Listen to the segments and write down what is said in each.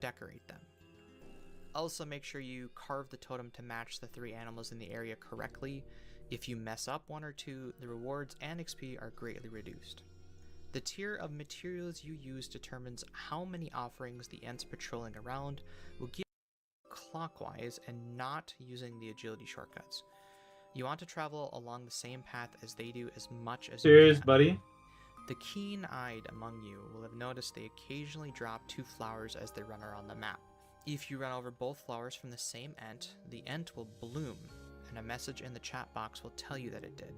decorate them. Also, make sure you carve the totem to match the 3 animals in the area correctly. If you mess up 1 or 2, the rewards and XP are greatly reduced. The tier of materials you use determines how many offerings the Ents patrolling around will give clockwise and not using the agility shortcuts. You want to travel along the same path as they do as much as you Cheers, can. buddy. The keen-eyed among you will have noticed they occasionally drop 2 flowers as they run around the map. If you run over both flowers from the same Ent, the Ent will bloom, and a message in the chat box will tell you that it did.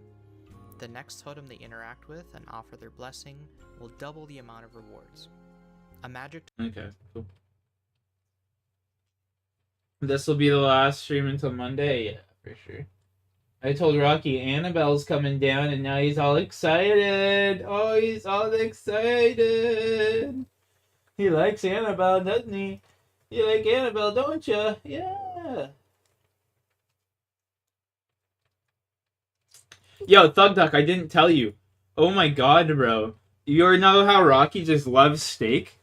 The next totem they interact with and offer their blessing will double the amount of rewards. A magic... Okay, cool. This will be the last stream until Monday? Yeah, for sure. I told Rocky Annabelle's coming down, and now he's all excited. Oh, he's all excited. He likes Annabelle, doesn't he? You like Annabelle, don't you? Yeah. Yo, Thug Duck, I didn't tell you. Oh my god, bro. You know how Rocky just loves steak?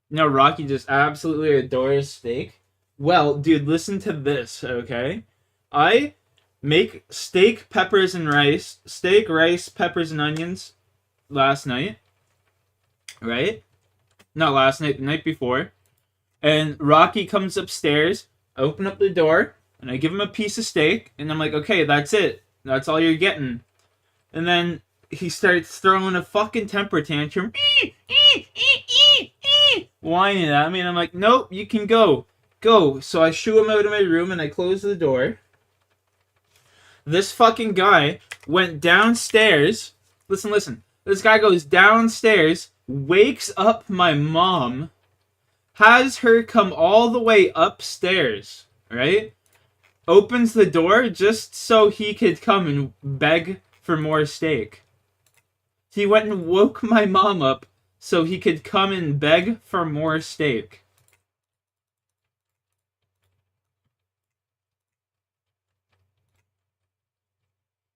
No, Rocky just absolutely adores steak. Well, dude, listen to this, okay? I make steak, peppers, and rice. Steak, rice, peppers, and onions last night. Right? Not last night, the night before. And Rocky comes upstairs. I open up the door, and I give him a piece of steak, and I'm like, okay, that's it. That's all you're getting. And then he starts throwing a fucking temper tantrum. Whining at me, and I'm like, nope, you can go. Go. So I shoo him out of my room, and I close the door. This fucking guy went downstairs. Listen. This guy goes downstairs, wakes up my mom, has her come all the way upstairs, right? Opens the door just so he could come and beg for more steak. He went and woke my mom up so he could come and beg for more steak.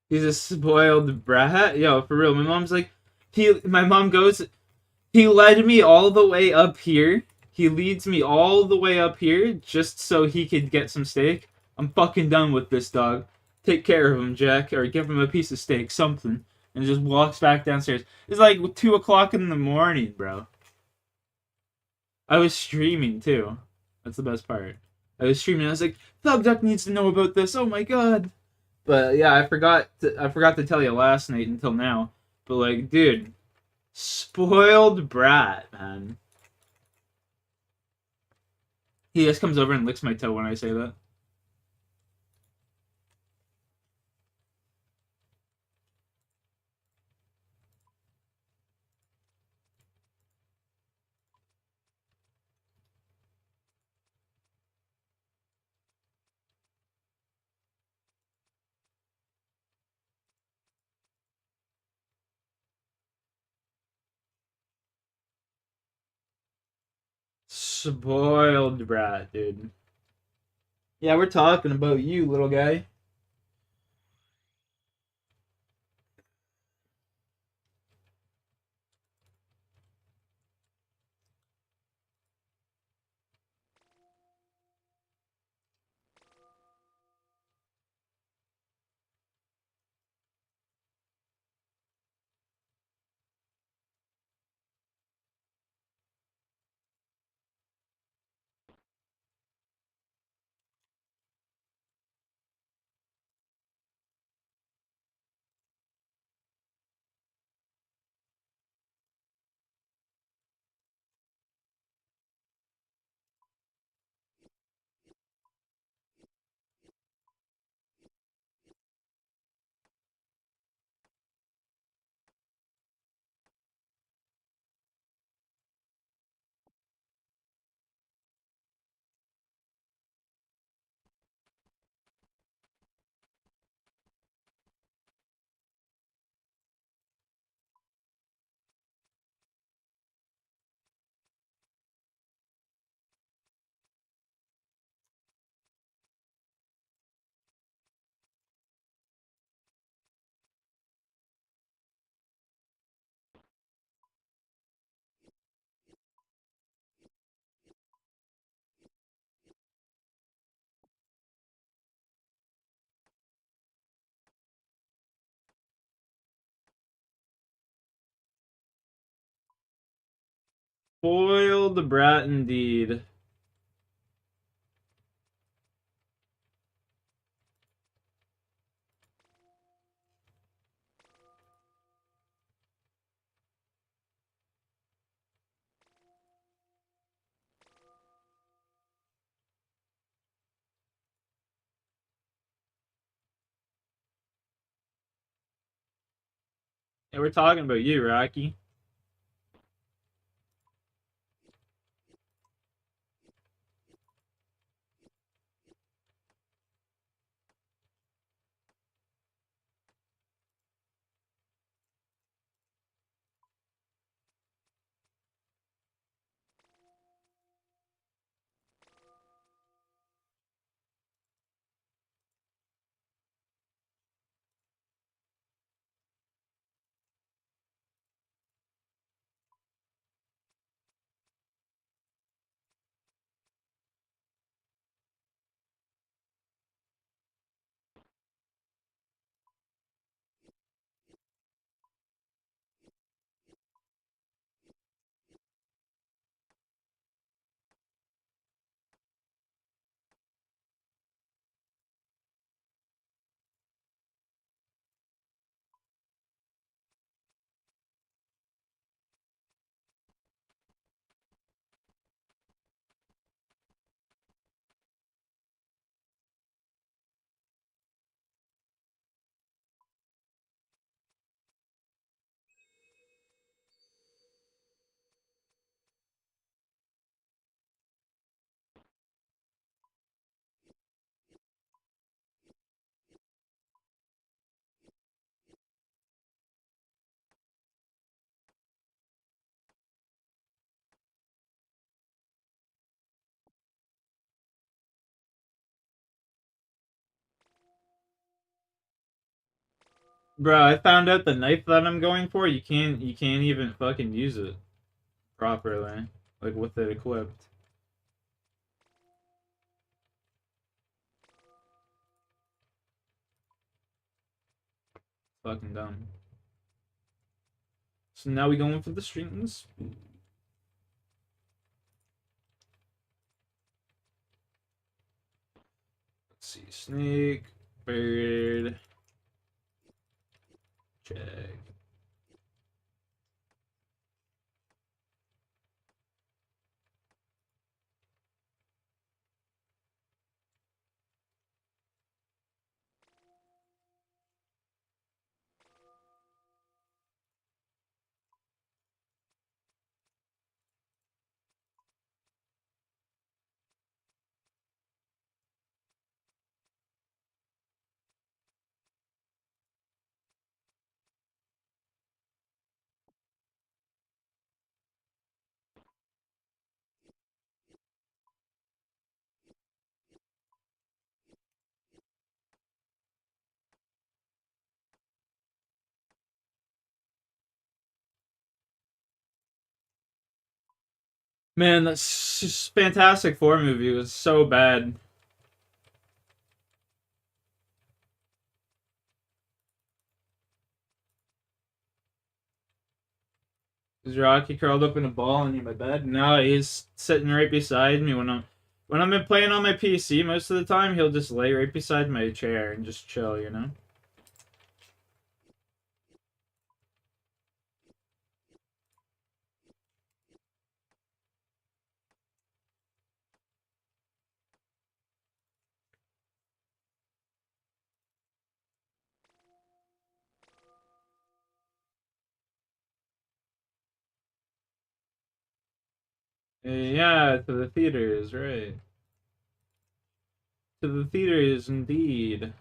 He's a spoiled brat. Yo, for real. My mom's like, my mom goes, he led me all the way up here. He leads me all the way up here just so he could get some steak. I'm fucking done with this dog. Take care of him, Jack, or give him a piece of steak, something. And just walks back downstairs. It's like 2 o'clock in the morning, bro. I was streaming, too. That's the best part. I was streaming, I was like, Thug Duck needs to know about this, oh my god. But yeah, I forgot to tell you last night until now. But like, dude, spoiled brat, man. He just comes over and licks my toe when I say that. Spoiled brat, dude. Yeah, we're talking about you, little guy. spoiled the brat indeed. Hey, we're talking about you, Rocky. Bro, I found out the knife that I'm going for, you can't even fucking use it properly. Like with it equipped. Fucking dumb. So now we going for the strings. Let's see. Snake, bird, jag. Man, that's just Fantastic Four movie was so bad. Is Rocky curled up in a ball in my bed? No, he's sitting right beside me when I'm playing on my PC. Most of the time, he'll just lay right beside my chair and just chill, you know. Yeah, to the theaters, right? To the theaters, indeed.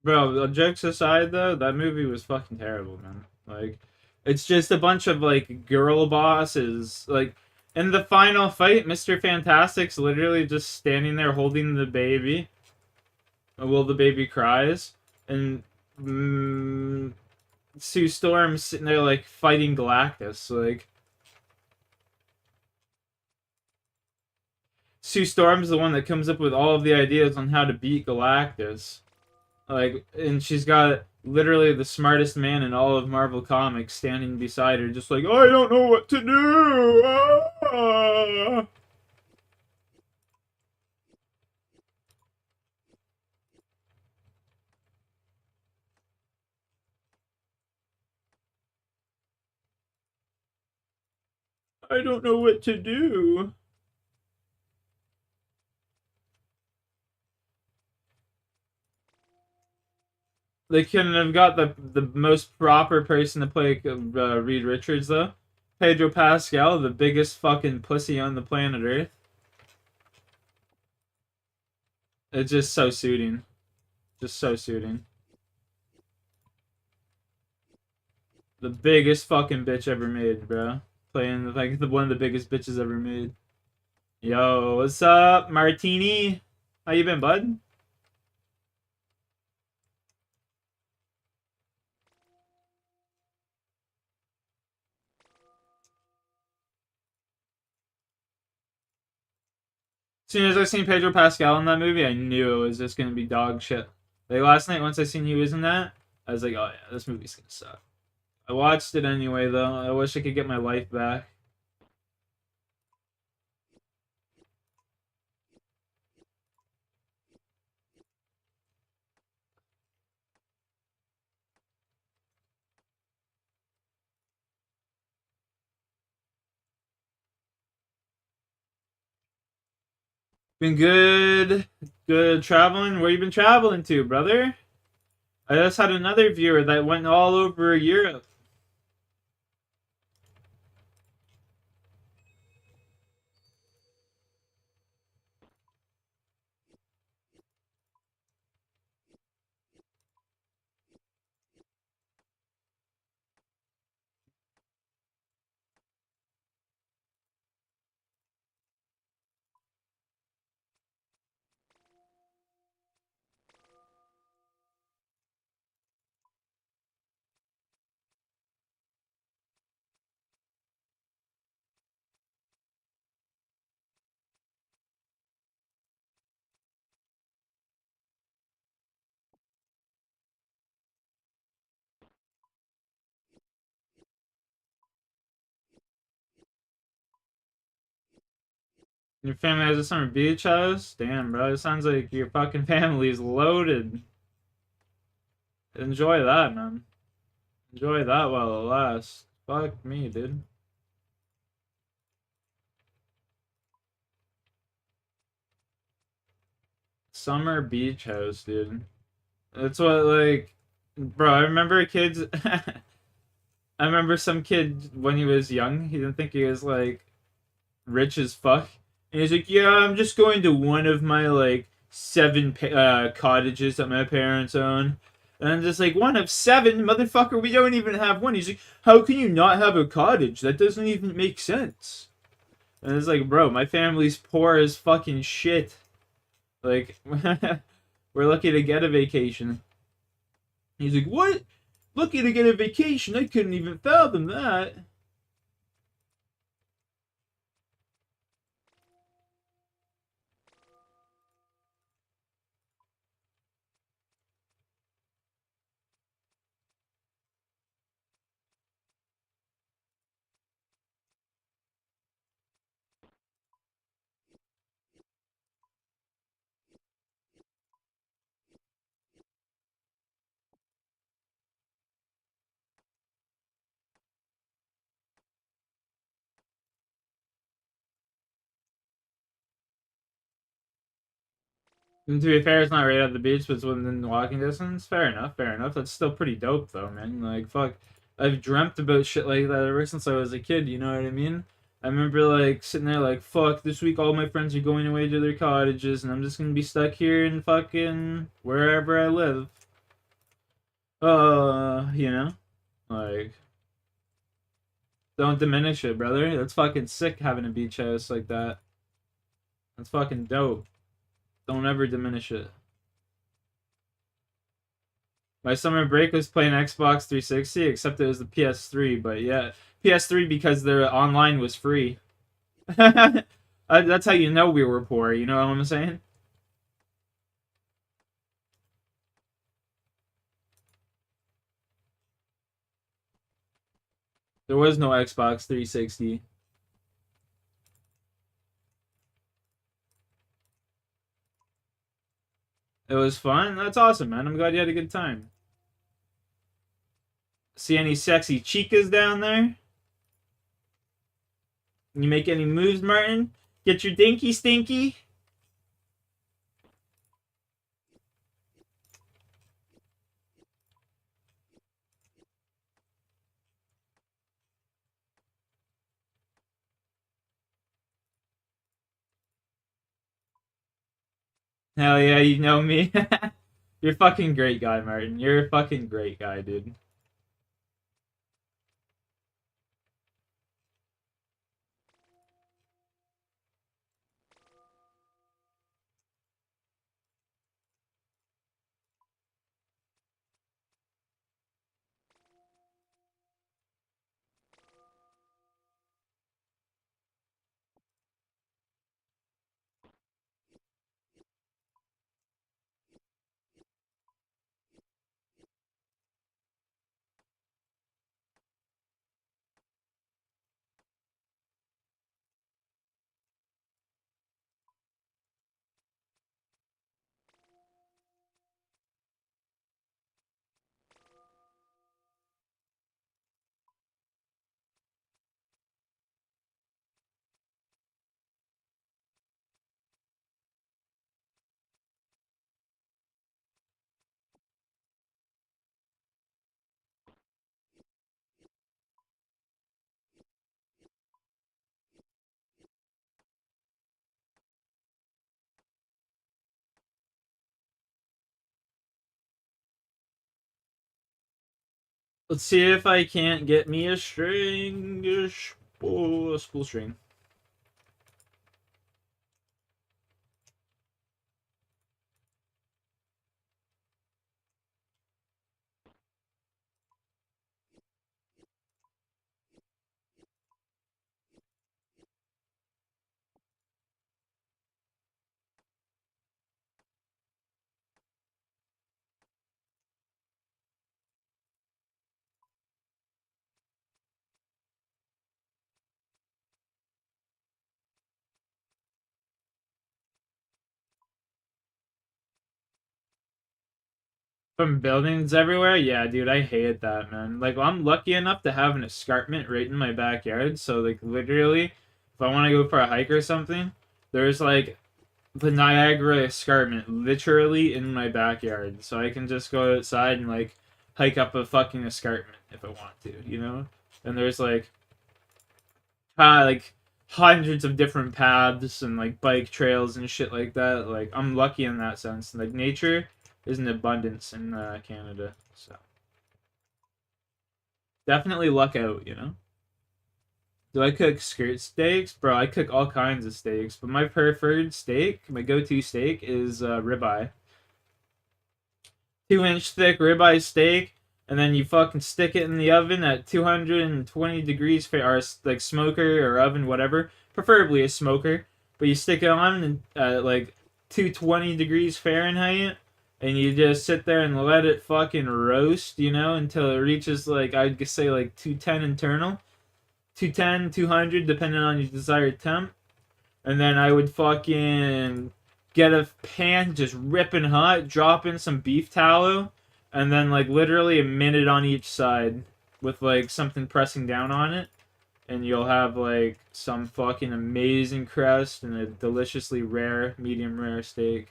Bro, jokes aside though, that movie was fucking terrible, man. Like, It's just a bunch of like girl bosses. Like in the final fight, Mr. Fantastic's literally just standing there holding the baby while the baby cries, and Sue Storm's sitting there like fighting Galactus. Like Sue Storm's the one that comes up with all of the ideas on how to beat Galactus. Like, and she's got literally the smartest man in all of Marvel Comics standing beside her, just like, I don't know what to do. Ah! I don't know what to do. They couldn't have got the most proper person to play Reed Richards though. Pedro Pascal, the biggest fucking pussy on the planet Earth. It's just so suiting. Just so suiting. The biggest fucking bitch ever made, bro. Playing like one of the biggest bitches ever made. Yo, what's up, Martini? How you been, bud? As soon as I seen Pedro Pascal in that movie, I knew it was just gonna be dog shit. Like last night, once I seen he was in that, I was like, oh yeah, this movie's gonna suck. I watched it anyway, though. I wish I could get my life back. Been good, good traveling. Where you been traveling to, brother? I just had another viewer that went all over Europe. Your family has a summer beach house? Damn, bro. It sounds like your fucking family's loaded. Enjoy that, man. Enjoy that while it lasts. Fuck me, dude. Summer beach house, dude. That's what, like, bro, I remember kids. I remember some kid when he was young, he didn't think he was, like, rich as fuck. And he's like, yeah, I'm just going to one of my, like, seven cottages that my parents own. And I'm just like, one of seven? Motherfucker, we don't even have one. He's like, how can you not have a cottage? That doesn't even make sense. And it's like, bro, my family's poor as fucking shit. Like, we're lucky to get a vacation. He's like, what? Lucky to get a vacation? I couldn't even fathom that. And to be fair, it's not right at the beach, but it's within walking distance. Fair enough, fair enough. That's still pretty dope, though, man. Like, fuck. I've dreamt about shit like that ever since I was a kid, you know what I mean? I remember, like, sitting there, like, fuck, this week all my friends are going away to their cottages, and I'm just gonna be stuck here in fucking wherever I live. You know? Like, Don't diminish it, brother. That's fucking sick having a beach house like that. That's fucking dope. Don't ever diminish it. My summer break was playing Xbox 360, except it was the PS3. But yeah, PS3 because their online was free. That's how you know we were poor. You know what I'm saying? There was no Xbox 360. It was fun. That's awesome, man. I'm glad you had a good time. See any sexy chicas down there? You make any moves, Martin? Get your dinky stinky? Hell yeah, you know me. You're a fucking great guy, Martin. You're a fucking great guy, dude. Let's see if I can't get me a string. A spool string. From buildings everywhere? Yeah, dude, I hate that, man. Like, I'm lucky enough to have an escarpment right in my backyard, so, like, literally, if I want to go for a hike or something, there's, like, the Niagara escarpment literally in my backyard, so I can just go outside and, like, hike up a fucking escarpment if I want to, you know? And there's, like hundreds of different paths and like bike trails and shit like that. Like I'm lucky in that sense. Like nature is in abundance in Canada, so definitely luck out. You know. Do I cook skirt steaks, bro? I cook all kinds of steaks, but my preferred steak, my go-to steak, is ribeye. 2 inch thick ribeye steak, and then you fucking stick it in the oven at 220 degrees or like smoker or oven, whatever. Preferably a smoker, but you stick it on at like 220 degrees Fahrenheit, and you just sit there and let it fucking roast, you know, until it reaches like I'd say like 210 internal, 210, 200 depending on your desired temp. And then I would fucking get a pan just ripping hot, drop in some beef tallow, and then like literally a minute on each side with like something pressing down on it. And you'll have like some fucking amazing crust and a deliciously rare, medium rare steak,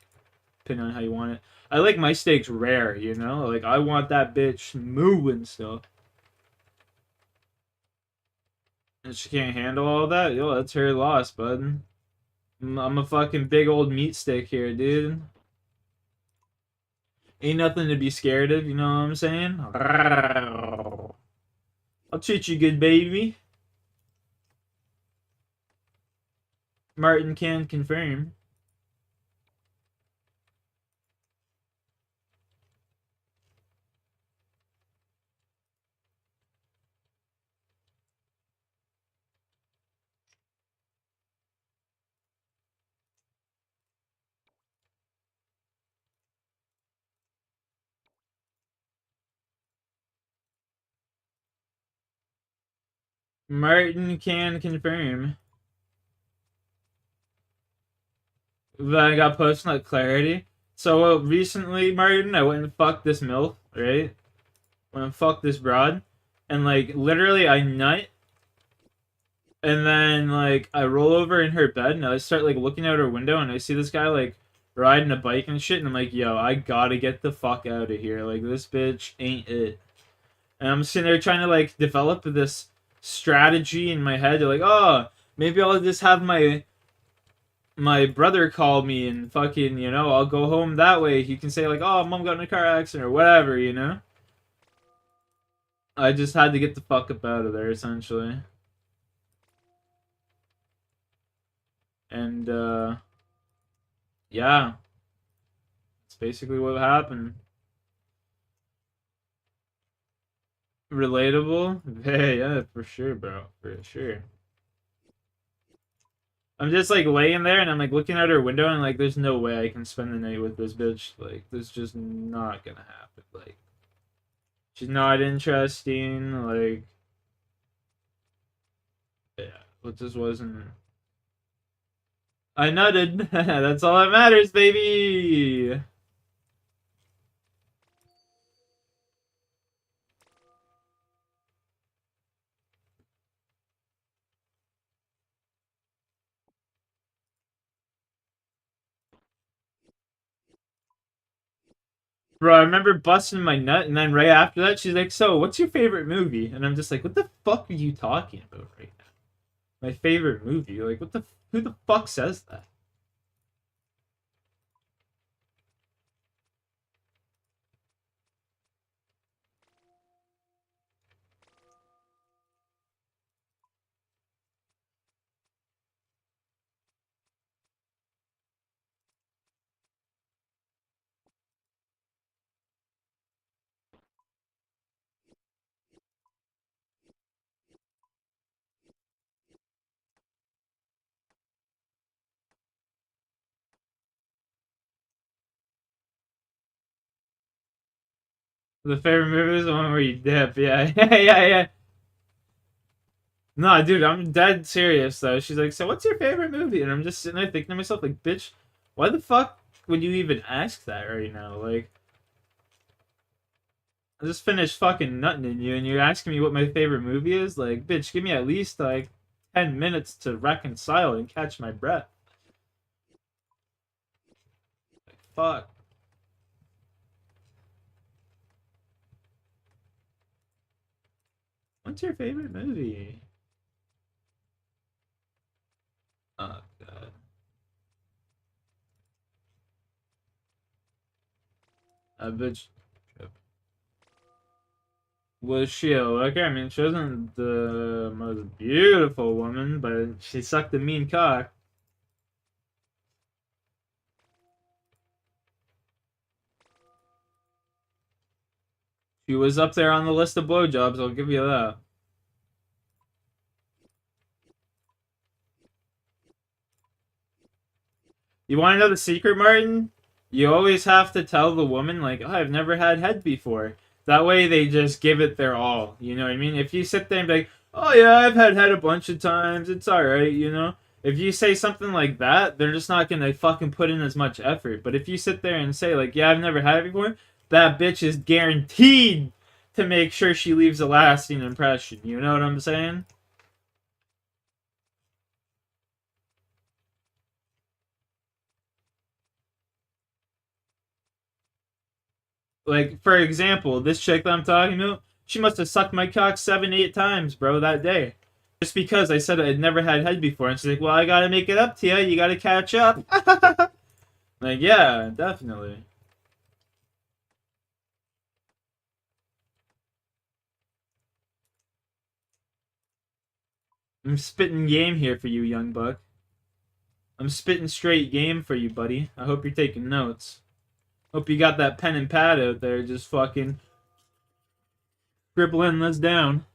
depending on how you want it. I like my steaks rare, you know? Like I want that bitch moving still. And she can't handle all that? Yo, that's her loss, bud. I'm a fucking big old meat stick here, dude. Ain't nothing to be scared of, you know what I'm saying? I'll treat you good, baby. Martin can confirm. Martin can confirm. But I got post nut clarity. So recently, Martin, I went and fucked this MILF, right? Went and fucked this broad. And like literally I nut and then like I roll over in her bed and I start like looking out her window and I see this guy like riding a bike and shit and I'm like, yo, I gotta get the fuck out of here. Like this bitch ain't it. And I'm sitting there trying to like develop this strategy in my head. Like, oh, maybe I'll just have my brother call me and fucking, I'll go home that way. He can say like, oh, mom got in a car accident or whatever, I just had to get the fuck up out of there essentially. And yeah, it's basically what happened. Relatable? Hey, yeah, for sure, bro. For sure. I'm just like laying there and I'm like looking out her window and like there's no way I can spend the night with this bitch. Like this is just not gonna happen. Like she's not interesting, like yeah, it just wasn't. I nutted. That's all that matters, baby. Bro, I remember busting my nut, and then right after that, she's like, "So, what's your favorite movie?" And I'm just like, "What the fuck are you talking about right now? My favorite movie? Like, what the? Who the fuck says that?" The favorite movie is the one where you dip. Yeah, yeah. No, dude, I'm dead serious though. She's like, "So, what's your favorite movie?" And I'm just sitting there thinking to myself, like, "Bitch, why the fuck would you even ask that right now? Like, I just finished fucking nutting in you, and you're asking me what my favorite movie is? Like, bitch, give me at least like 10 minutes to reconcile and catch my breath. Like, fuck. What's your favorite movie? Oh god, a bitch. Was she a looker? I mean, she wasn't the most beautiful woman, but she sucked a mean cock. She was up there on the list of blowjobs, I'll give you that. You want to know the secret, Martin? You always have to tell the woman, like, oh, I've never had head before. That way they just give it their all. You know what I mean? If you sit there and be like, oh, yeah, I've had head a bunch of times, it's alright. If you say something like that, they're just not going to fucking put in as much effort. But if you sit there and say, like, yeah, I've never had it before, that bitch is guaranteed to make sure she leaves a lasting impression. You know what I'm saying? Like, for example, this chick that I'm talking about, she must have sucked my cock 7, 8 times, bro, that day. Just because I said I'd never had head before. And she's like, well, I gotta make it up to you. You gotta catch up. Like, yeah, definitely. I'm spitting game here for you, young buck. I'm spitting straight game for you, buddy. I hope you're taking notes. Hope you got that pen and pad out there just fucking scribbling this down.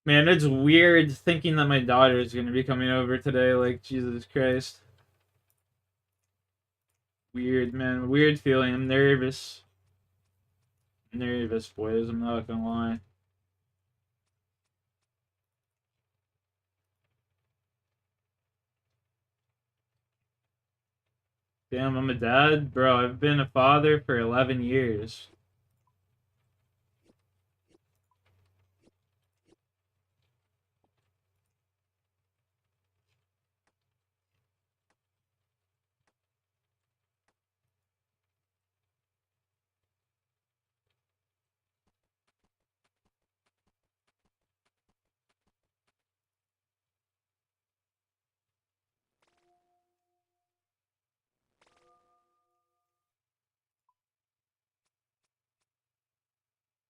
Man, it's weird thinking that my daughter is going to be coming over today. Like, Jesus Christ. Weird, man. Weird feeling. I'm nervous. Nervous, boys. I'm not gonna lie. Damn, I'm a dad? Bro, I've been a father for 11 years.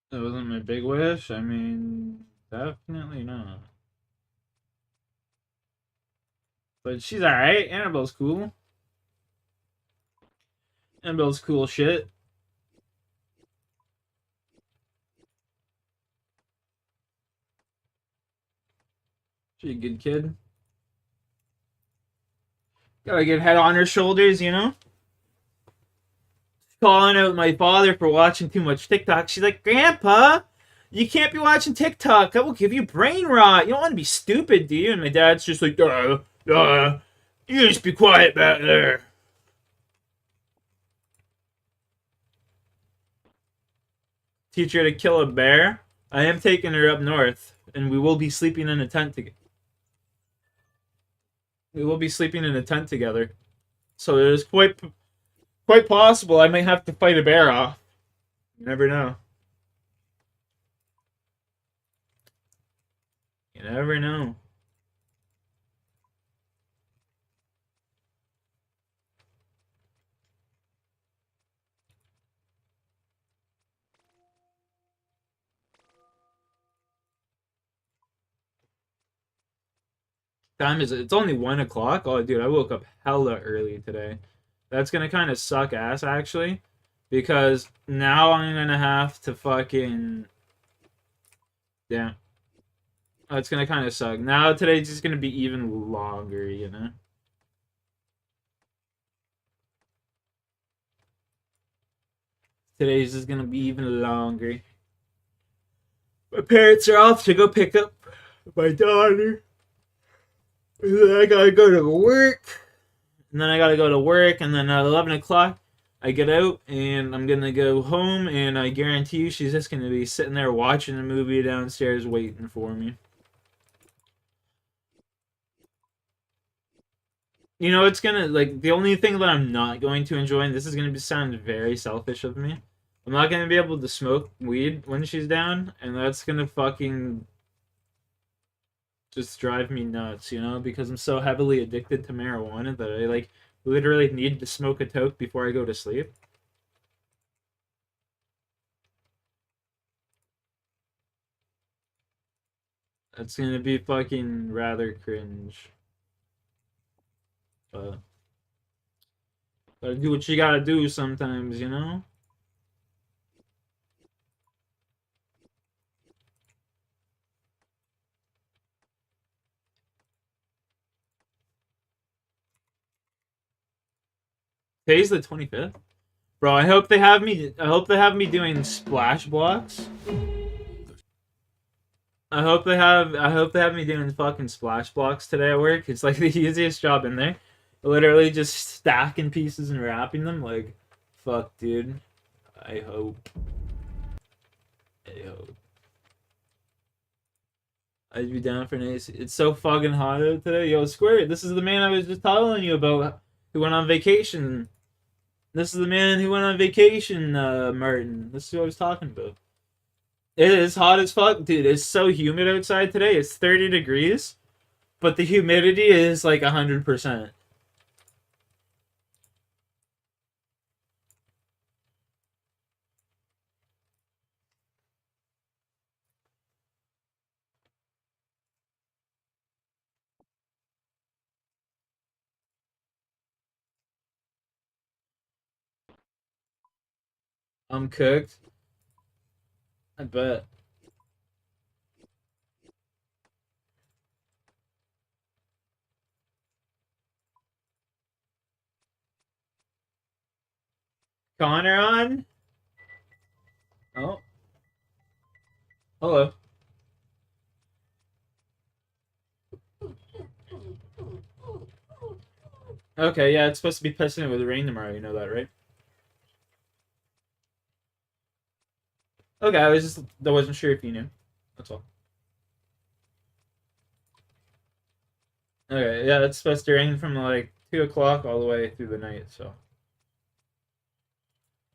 That wasn't my big wish. I mean, definitely not. But she's alright. Annabelle's cool. Annabelle's cool shit. She's a good kid. Gotta get head on her shoulders, you know? Calling out my father for watching too much TikTok. She's like, Grandpa, you can't be watching TikTok. That will give you brain rot. You don't want to be stupid, do you? And my dad's just like, you just be quiet back there. Teach her to kill a bear. I am taking her up north, and we will be sleeping in a tent together. We will be sleeping in a tent together. So it is quite possible I might have to fight a bear off. You never know. You never know. Time is it's only 1 o'clock. Oh, dude, I woke up hella early today. That's gonna kind of suck ass actually, because now I'm gonna have to fucking yeah. Oh, it's gonna kind of suck. Now today's just gonna be even longer, you know. Today's just gonna be even longer. My parents are off to go pick up my daughter. And then I gotta go to work. And then I gotta go to work. And then at 11 o'clock, I get out and I'm gonna go home. And I guarantee you she's just gonna be sitting there watching a movie downstairs waiting for me. You know, it's gonna, like, the only thing that I'm not going to enjoy, and this is gonna sound very selfish of me, I'm not gonna be able to smoke weed when she's down. And that's gonna fucking just drive me nuts, you know, because I'm so heavily addicted to marijuana that I like literally need to smoke a toke before I go to sleep. That's gonna be fucking rather cringe. But gotta do what you gotta do sometimes, you know? Today's the 25th. Bro, I hope they have me doing splash blocks. I hope they have me doing fucking splash blocks today at work. It's like the easiest job in there. Literally just stacking pieces and wrapping them. Like, fuck, dude. I hope. I hope. I'd be down for an AC. It's so fucking hot out today. Yo, Squirt, this is the man I was just telling you about who went on vacation. This is the man who went on vacation, Martin. This is who I was talking about. It is hot as fuck, dude. It's so humid outside today. It's 30 degrees, but the humidity is like 100%. I'm cooked. I bet. Connor on? Oh, hello. Okay, yeah, it's supposed to be pissing it with rain tomorrow. You know that, right? Okay, I wasn't sure if you knew. That's all. Okay, yeah, it's supposed to rain from like 2 o'clock all the way through the night. So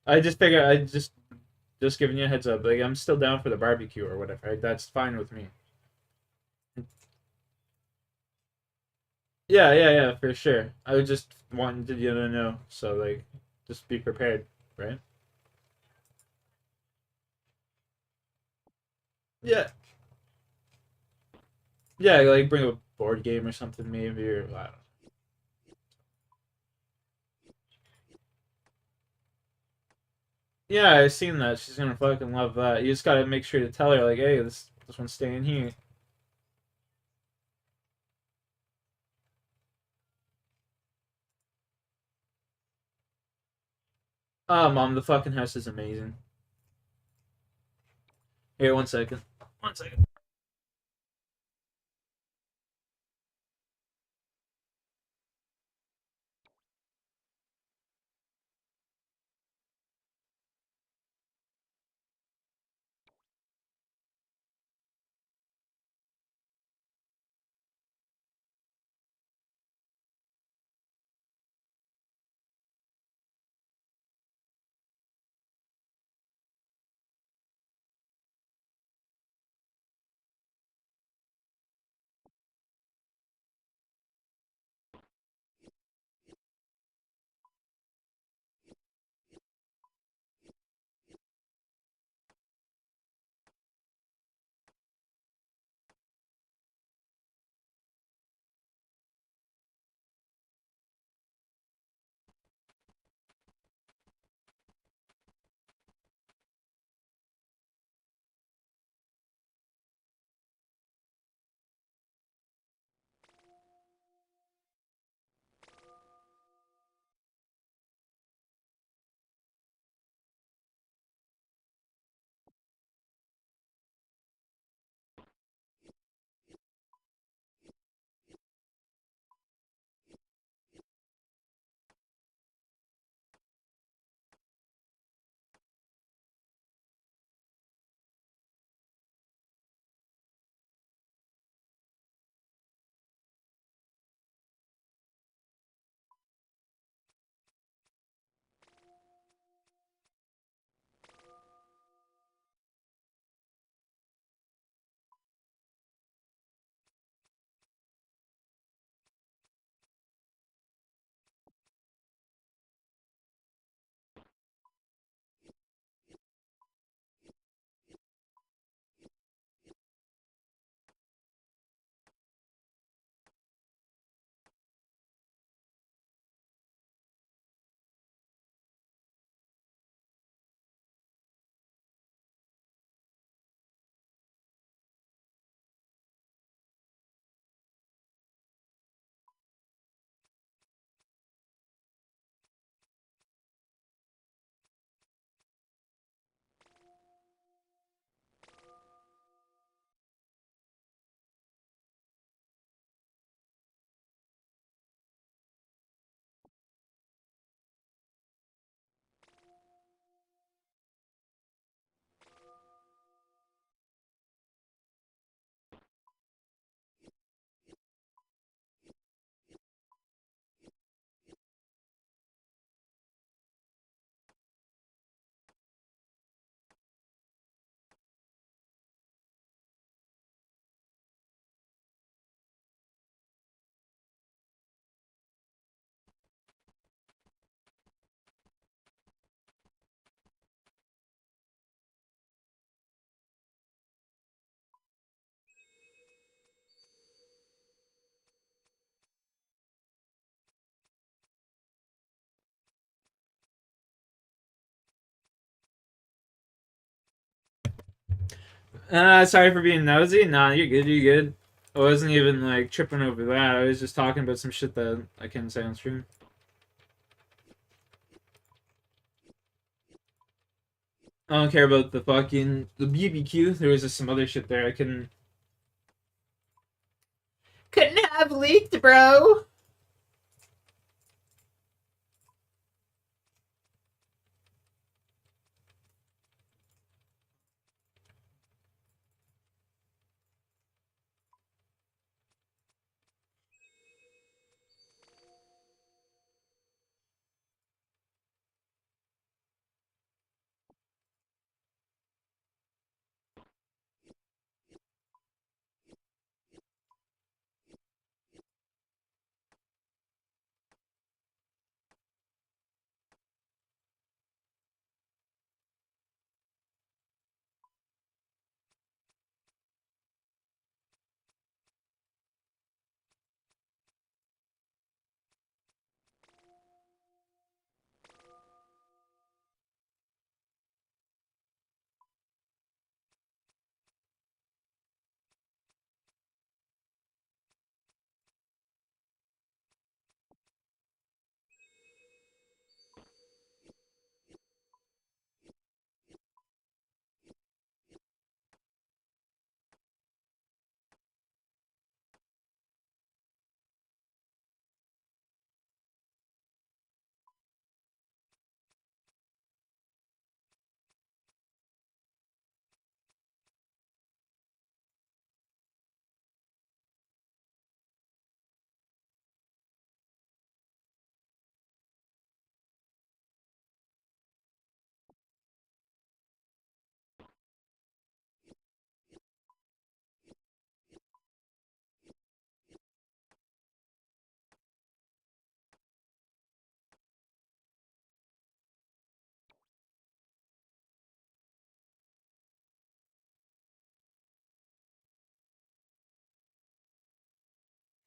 I just figured I just giving you a heads up. Like I'm still down for the barbecue or whatever. Right? That's fine with me. Yeah, yeah, yeah, for sure. I would just wanted you to know. So like, just be prepared, right? Yeah, yeah. Like bring a board game or something maybe, or I don't know. Yeah, I've seen that. She's gonna fucking love that. You just gotta make sure to tell her like, hey, this one's staying here. Oh, mom, the fucking house is amazing. Here, 1 second. 1 second. Sorry for being nosy. Nah, you're good. You're good. I wasn't even like tripping over that. I was just talking about some shit that I couldn't say on stream. I don't care about the BBQ. There was just some other shit there I couldn't have leaked, bro.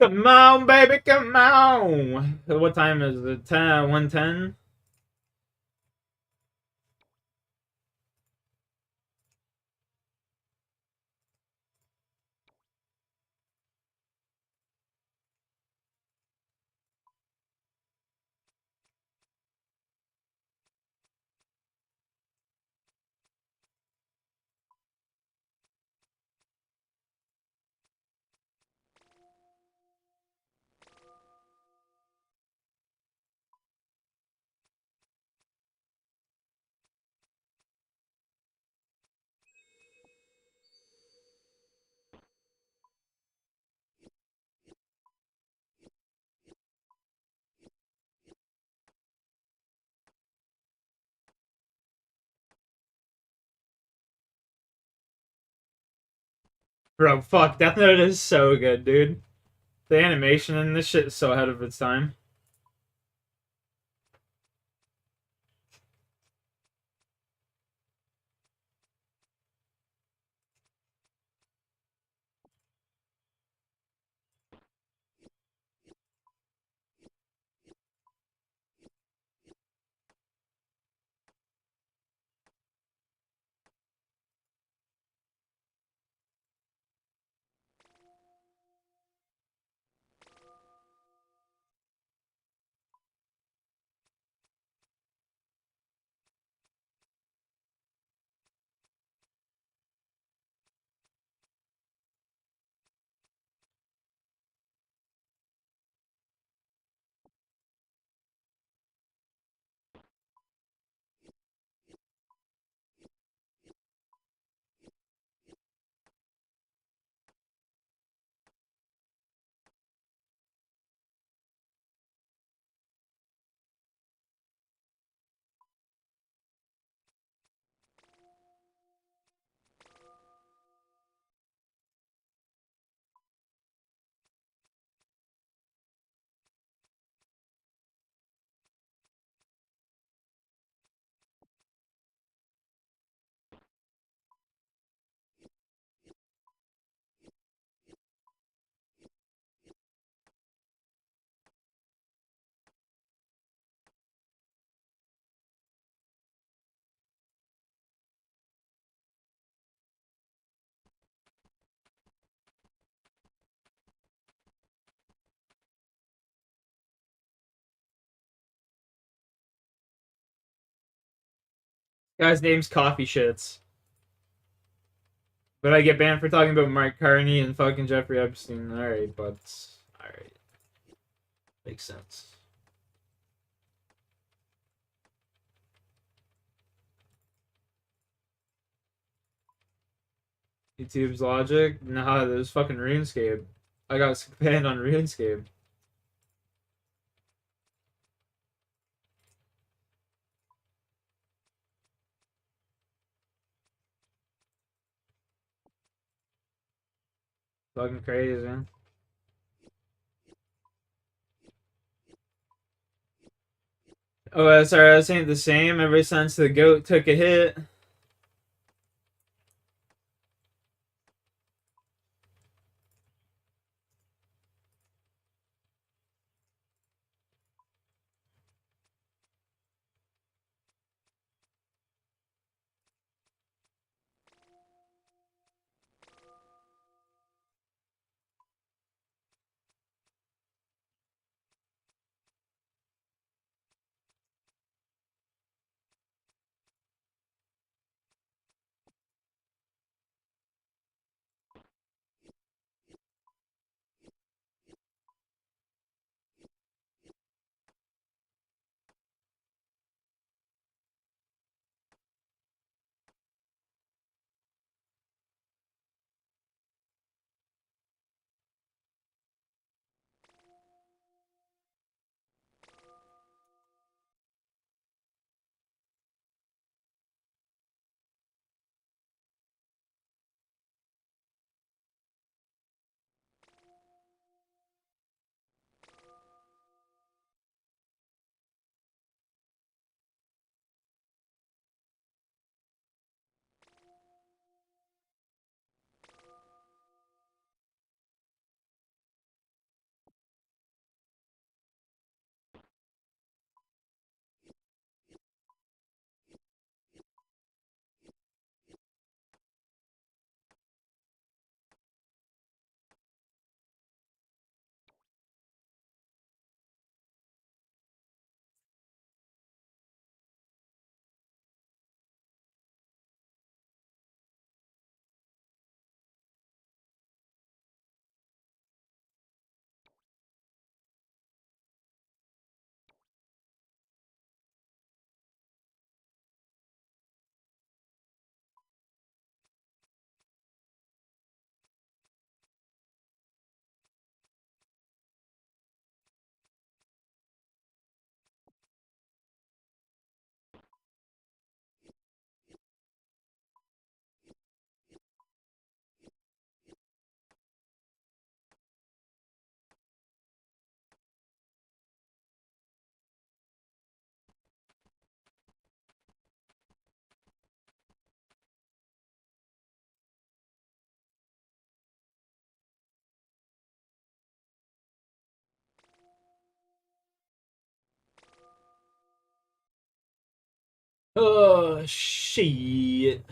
Come on, baby, come on. What time is it? 1:10? Bro, fuck, Death Note is so good, dude. The animation in this shit is so ahead of its time. Guy's name's Coffee Shits. But I get banned for talking about Mark Carney and fucking Jeffrey Epstein. Alright, but alright. Makes sense. YouTube's logic? Nah, there's fucking RuneScape. I got banned on RuneScape. Fucking crazy, man. OSRS ain't the same ever since the goat took a hit. Oh, shit.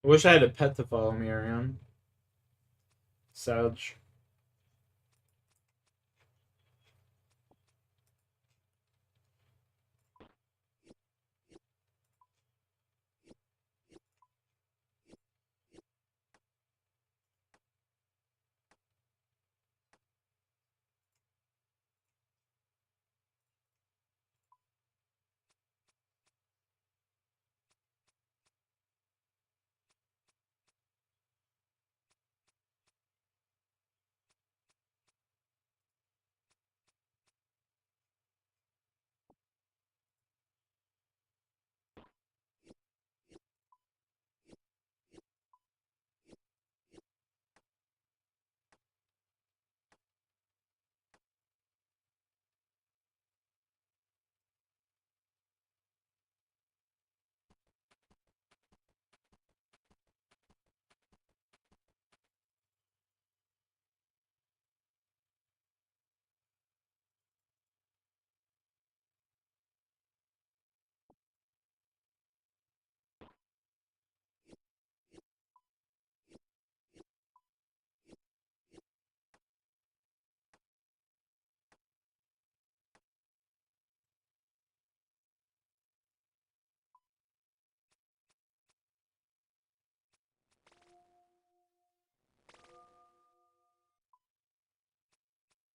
I wish I had a pet to follow me around. Savage.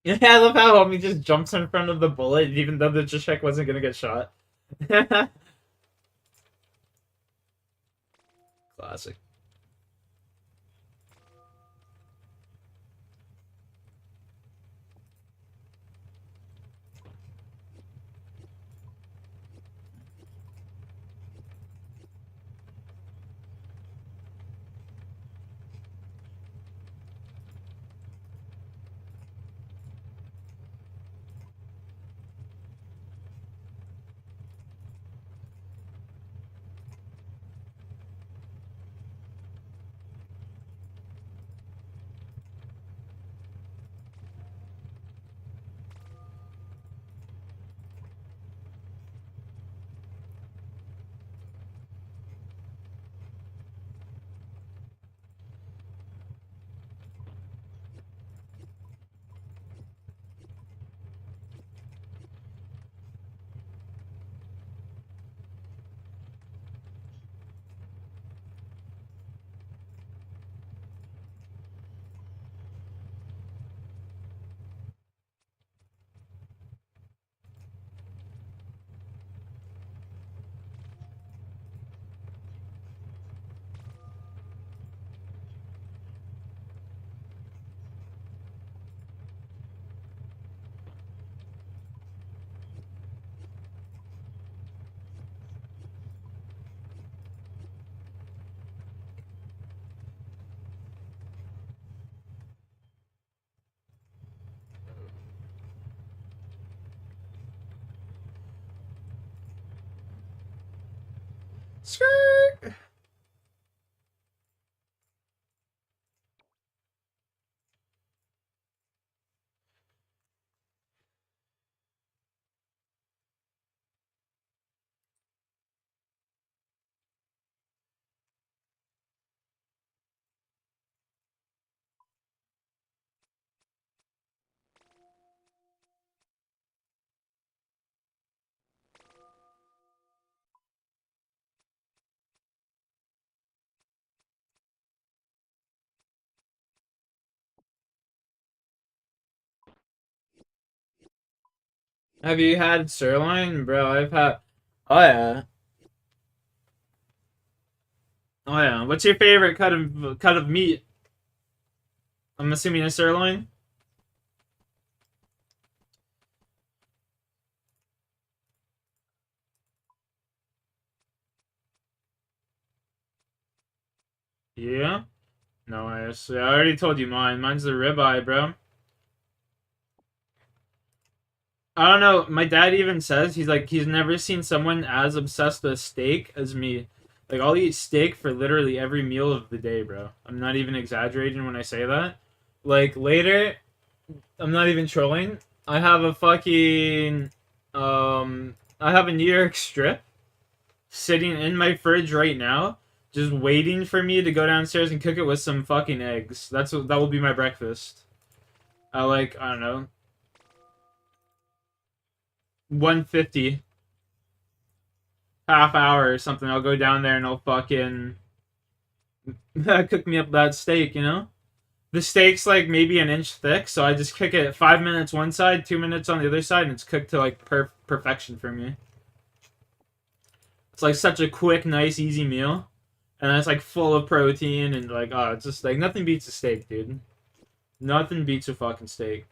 Yeah, I love how homie just jumps in front of the bullet, even though the Jashek wasn't gonna get shot. Classic. Skirt. Have you had sirloin, bro? I've had. Oh yeah. Oh yeah. What's your favorite cut of meat? I'm assuming a sirloin. Yeah. No, I already told you mine. Mine's the ribeye, bro. I don't know. My dad even says he's like he's never seen someone as obsessed with steak as me. Like I'll eat steak for literally every meal of the day, bro. I'm not even exaggerating when I say that. Like later, I'm not even trolling. I have a fucking I have a New York strip sitting in my fridge right now, just waiting for me to go downstairs and cook it with some fucking eggs. That will be my breakfast. I don't know, 150 half hour or something. I'll go down there and I'll fucking cook me up that steak. You know, the steak's like maybe an inch thick, so I just cook it 5 minutes one side, 2 minutes on the other side, and it's cooked to like perfection for me. It's like such a quick, nice, easy meal, and it's like full of protein and like oh, it's just like nothing beats a steak, dude. Nothing beats a fucking steak.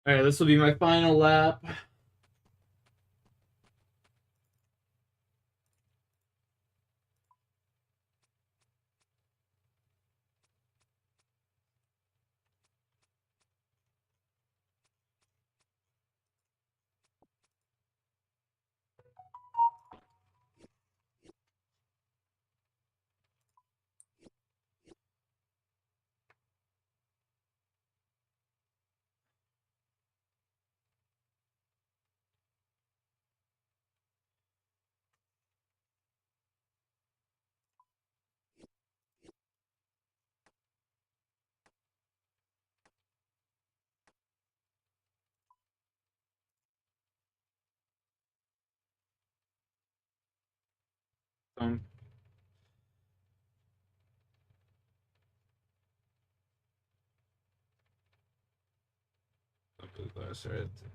All right, this will be my final lap. Um, I'll put the glass right there.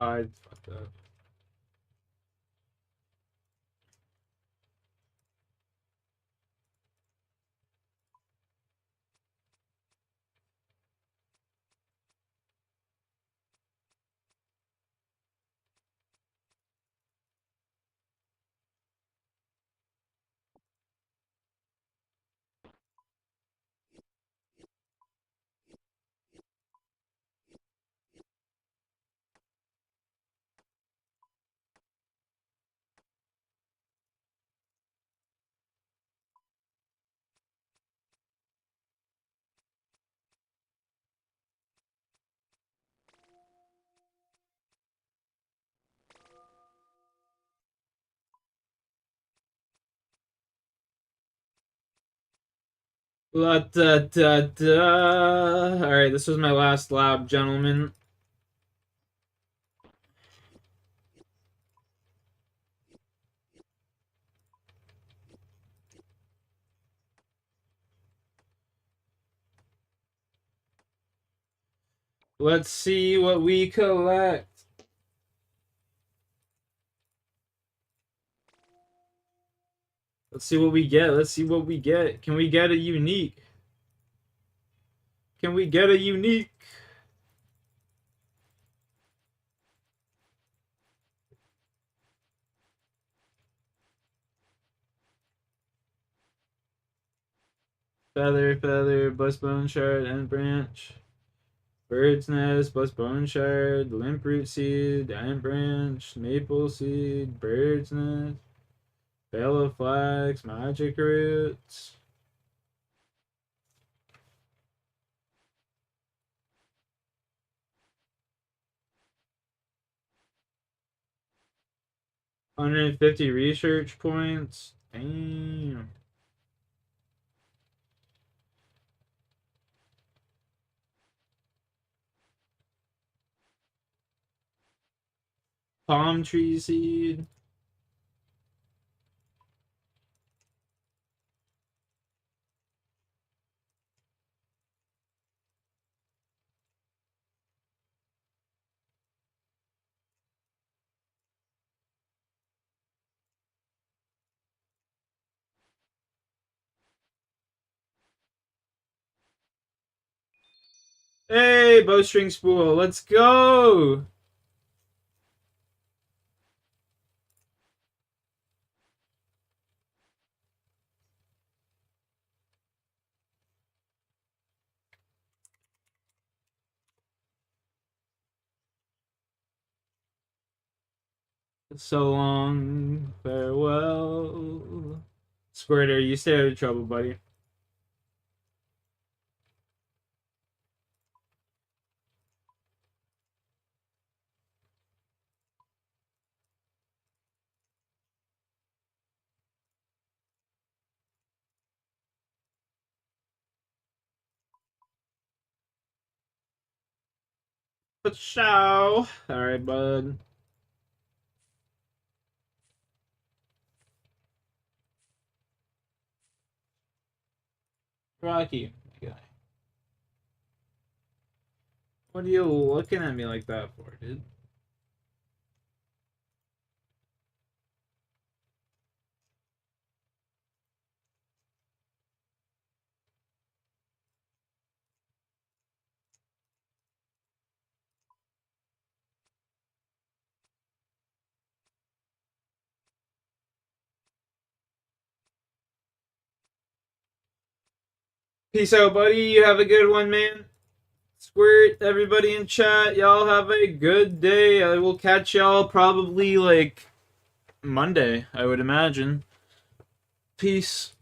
I fucked up. La da da da. All right, this was my last lap, gentlemen. Let's see what we collect. Let's see what we get. Let's see what we get. Can we get a unique? Can we get a unique? Feather, feather, bust bone shard, end branch. Bird's nest, bust bone shard, limp root seed, end branch, maple seed, bird's nest, bella flax, magic roots. 150 research points. Damn. Palm tree seed. Hey, bowstring spool, let's go! So long, farewell. Squirter, you stay out of trouble, buddy. But ciao. Alright, bud. Rocky, my guy. What are you looking at me like that for, dude? Peace out, buddy. You have a good one, man. Squirt, everybody in chat. Y'all have a good day. I will catch y'all probably like Monday, I would imagine. Peace.